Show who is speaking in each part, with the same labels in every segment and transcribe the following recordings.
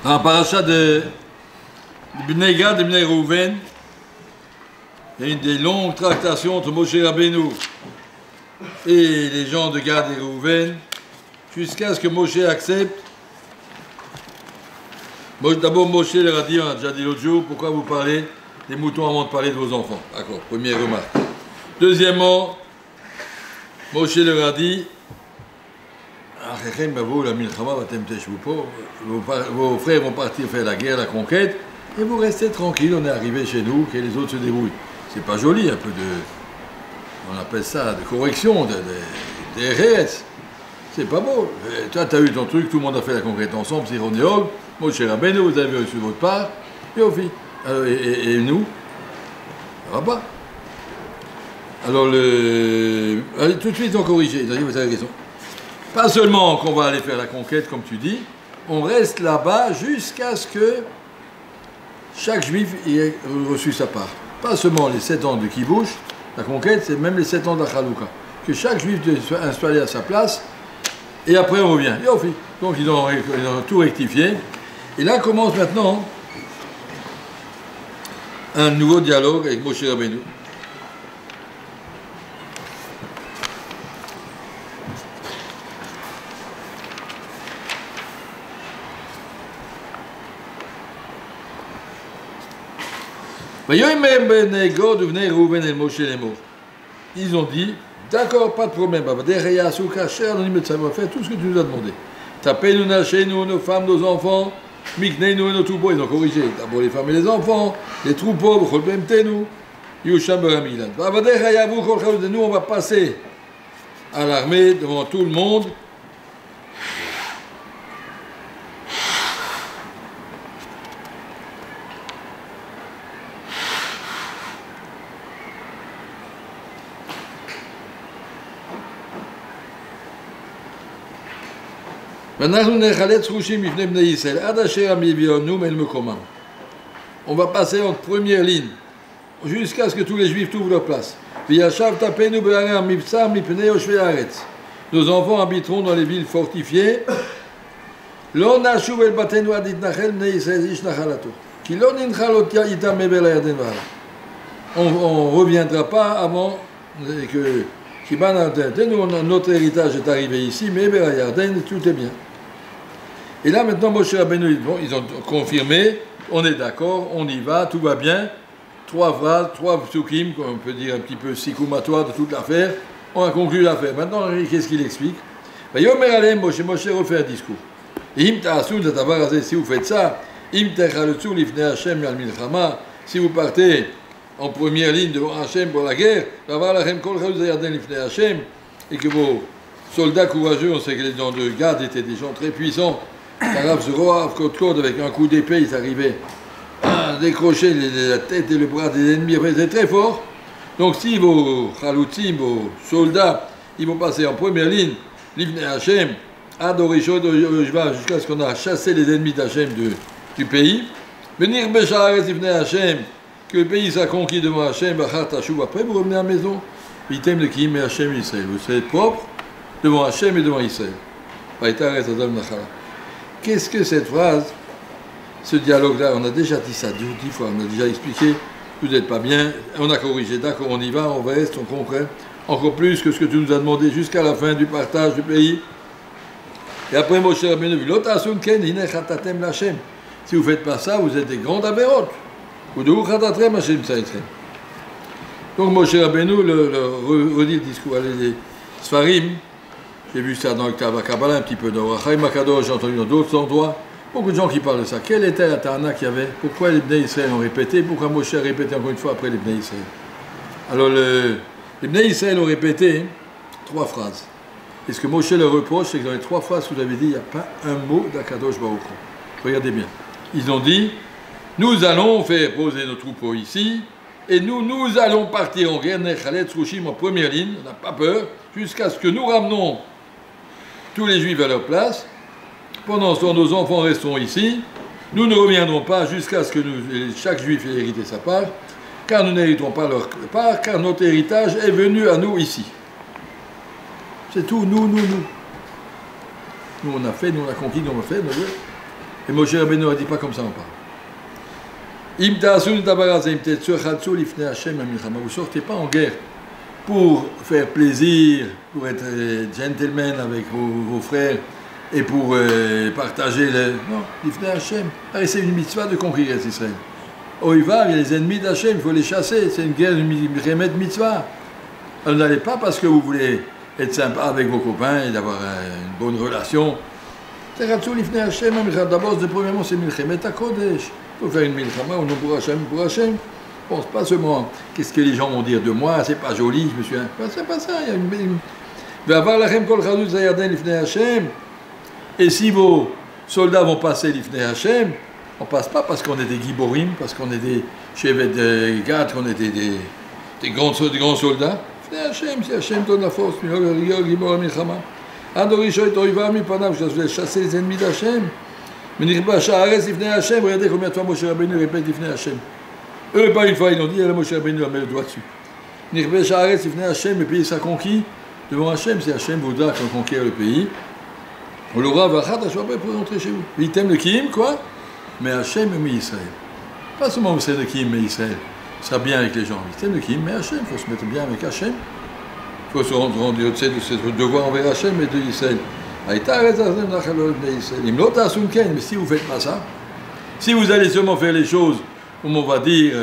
Speaker 1: Dans la paracha de Bnei Gad et Bnei Reuven, il y a eu des longues tractations entre Moshe Rabbeinu et les gens de Gad et Reuven, jusqu'à ce que Moshe accepte. D'abord, Moshe leur a dit, on a déjà dit l'autre jour, pourquoi vous parlez des moutons avant de parler de vos enfants? D'accord, première remarque. Deuxièmement, Moshe leur a dit, vos frères vont partir faire la guerre, la conquête, et vous restez tranquille, on est arrivé chez nous, que les autres se débrouillent. C'est pas joli, un peu de, on appelle ça, de correction, des RS. C'est pas beau. Et toi, tu as eu ton truc, tout le monde a fait la conquête ensemble, c'est Ronéol, Moshe Rabbeinu, vous avez reçu votre part, et au fil. Et nous, ça va pas. Alors, allez, tout de suite, ils ont corrigé, ils ont dit, vous avez raison. Pas seulement qu'on va aller faire la conquête, comme tu dis, on reste là-bas jusqu'à ce que chaque juif ait reçu sa part. Pas seulement les 7 ans de Kibouch, la conquête, c'est même les 7 ans de la Chalouka. Que chaque juif soit installé à sa place, et après on revient. Donc ils ont tout rectifié. Et là commence maintenant un nouveau dialogue avec Moshe Rabbeinu. Ils ont dit, d'accord, pas de problème, on va faire tout ce que tu nous as demandé. Tapez-nous chez nous, nos femmes, nos enfants, miknez-nous nos troupeaux. Ils ont corrigé, d'abord les femmes et les enfants, les troupeaux, nous on va passer à l'armée devant tout le monde. On va passer en première ligne jusqu'à ce que tous les juifs trouvent leur place. Nos enfants habiteront dans les villes fortifiées. On ne reviendra pas avant que notre héritage est arrivé ici, mais tout est bien. Et là, maintenant, Moshe Rabbeinu, ils ont confirmé, on est d'accord, on y va, tout va bien. 3 phrases, 3 psukim, on peut dire un petit peu sikoumatoires de toute l'affaire. On a conclu l'affaire. Maintenant, qu'est-ce qu'il explique? Moshe refait un discours. Si vous faites ça, si vous partez en première ligne devant Hachem pour la guerre, et que vos soldats courageux, on sait que les gens de Gad étaient des gens très puissants, avec un coup d'épée, ils arrivaient à décrocher la tête et le bras des ennemis, c'était très fort. Donc si vos chaloutim, vos soldats, ils vont passer en première ligne, l'Ifnei Hachem, jusqu'à ce qu'on a chassé les ennemis d'Hachem du pays, venir Bécharet Ifnei Hachem, que le pays soit conquis devant Hachem, après vous revenez à la maison, item de qui met Hachem Israël, vous serez propre devant Hachem et devant Israël. Qu'est-ce que cette phrase, ce dialogue-là, on a déjà dit ça 10 fois, on a déjà expliqué, vous n'êtes pas bien, on a corrigé, d'accord, on y va, on reste, on comprend, encore plus que ce que tu nous as demandé jusqu'à la fin du partage du pays. Et après, Moshe Rabbeinu, si vous ne faites pas ça, vous êtes des grandes avérotes. Donc Moshe Rabbeinu redit le discours, les Sfarim, j'ai vu ça dans le Kabbalah un petit peu, dans Chaim Akadosh, j'ai entendu dans d'autres endroits, beaucoup de gens qui parlent de ça. Quelle était la Tana qu'il y avait? Pourquoi les Bnei Israël ont répété? Pourquoi Moshe a répété encore une fois après les Bnei Israël? Alors les Bnei Israël ont répété 3 phrases. Et ce que Moshe leur reproche, c'est que dans les 3 phrases que vous avez dit, il n'y a pas un mot d'Akadosh Baruch Hu. Regardez bien. Ils ont dit, nous allons faire poser nos troupeaux ici, et nous allons partir en guerre, en première ligne, on n'a pas peur, jusqu'à ce que nous ramenons tous les juifs à leur place. Pendant ce temps, nos enfants resteront ici. Nous ne reviendrons pas jusqu'à ce que chaque juif ait hérité sa part, car nous n'hériterons pas leur part, car notre héritage est venu à nous ici. C'est tout, nous. Nous, on a fait, nous, on a conquis, nous, on a fait, nous. Et Moshe Rabbeinu a dit pas comme ça on parle. Vous ne sortez pas en guerre pour faire plaisir, pour être gentleman avec vos frères et pour partager le... Non, l'ifnei Hashem. C'est une mitzvah de conquérir Israël. Oivar, il y a les ennemis d'Hachem, il faut les chasser. C'est une guerre, une remède mitzvah. Alors n'allez pas parce que vous voulez être sympa avec vos copains et d'avoir une bonne relation. D'abord, premièrement, c'est Milchemet HaKodesh. Il faut faire une milchama au nom pour Hachem, pour Hachem. Je ne pense pas seulement qu'est-ce que les gens vont dire de moi, c'est pas joli, je me suis... C'est pas ça, il y a une... Et si vos soldats vont passer l'Ifnei Hachem, on ne passe pas parce qu'on est des Giborim, parce qu'on est des chevets de garde, qu'on est des grands soldats. L'Ifnei Hachem, c'est Hachem donne la force. Je vais chasser les ennemis d'Hachem. Regardez combien de fois Moshe Rabbeinu répète l'Ifnei Hachem. Eux, pas une fois, ils l'ont dit, Moshe Rabbeinu met le doigt dessus. Le pays sera conquis devant Hachem, si Hachem voudra qu'on conquiert le pays. On l'aura, pour rentrer chez vous. Il t'aime le Kim, quoi, mais Hachem aime Israël. Pas seulement vous savez le Kim, mais Israël. Il sera bien avec les gens. Il t'aime le Kim, mais Hachem, il faut se mettre bien avec Hachem. Il faut se rendre de ses devoirs envers Hachem et de Israël. Mais si vous ne faites pas ça, si vous allez seulement faire les choses, comme on va dire,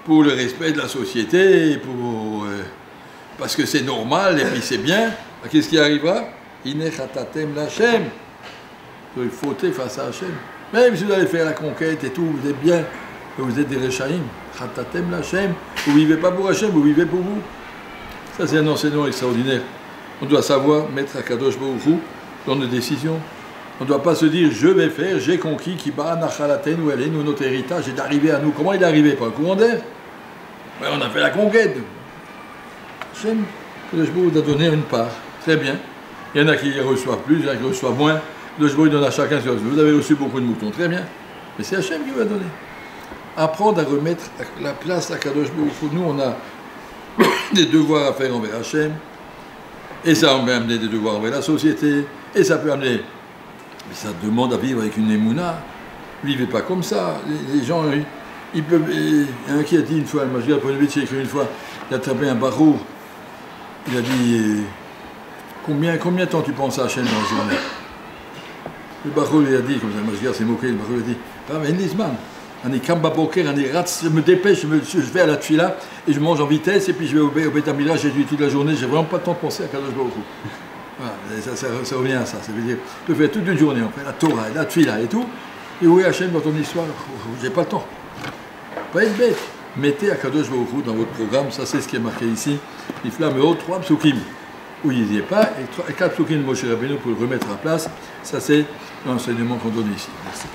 Speaker 1: pour le respect de la société, parce que c'est normal et puis c'est bien, qu'est-ce qui arrivera? Il faut face à Hachem. Même si vous allez faire la conquête et tout, vous êtes bien, vous êtes des Rechaïm. Chatatem l'Hachem. Vous ne vivez pas pour Hachem, vous vivez pour vous. Ça, c'est un enseignement extraordinaire. On doit savoir mettre Akadosh Baruch Hu dans nos décisions. On ne doit pas se dire, je vais faire, j'ai conquis, qui bat Nachalaten, où elle est, nous, notre héritage est d'arriver à nous. Comment il est arrivé? Par un courant d'air? Ouais, on a fait la conquête. Hachem, Akadosh Baruch Hu a donné une part. Très bien. Il y en a qui reçoivent plus, il y en a qui reçoivent moins. Akadosh Baruch Hu donne à chacun. Vous avez reçu beaucoup de moutons. Très bien. Mais c'est Hachem qui vous a donné. Apprendre à remettre la place à Akadosh Baruch Hu. Nous, on a des devoirs à faire envers Hachem. Et ça peut amener des devoirs envers la société. Et ça peut amener... Mais ça demande à vivre avec une émouna. Vivez pas comme ça. Les gens, ils peuvent... Il y en a un qui a dit une fois, Majgal Ponovitch a écrit une fois, il a attrapé un barreau. Il a dit, combien de temps tu penses à Hachem dans la journée? Le barreau lui a dit, comme ça, Majgal s'est moqué, le barreau lui a dit, je me dépêche, je vais à la tfila et je mange en vitesse et puis je vais au Beit Hamidrash, j'ai dû toute la journée, j'ai vraiment pas le temps de penser à Kadosh Baruch Hu. Voilà, ça revient à ça, ça veut dire, je fais toute une journée, on fait la Torah, la tfila et tout, et où est Hachem dans ton histoire? J'ai pas le temps. Pas être bête. Mettez à Kadosh Baruch Hu dans votre programme, ça c'est ce qui est marqué ici, les flammes hautes, 3 psukim, où il n'y est pas, et 4 psukim de Moshe Rabbeinu pour le remettre à place, ça c'est l'enseignement qu'on donne ici. Merci.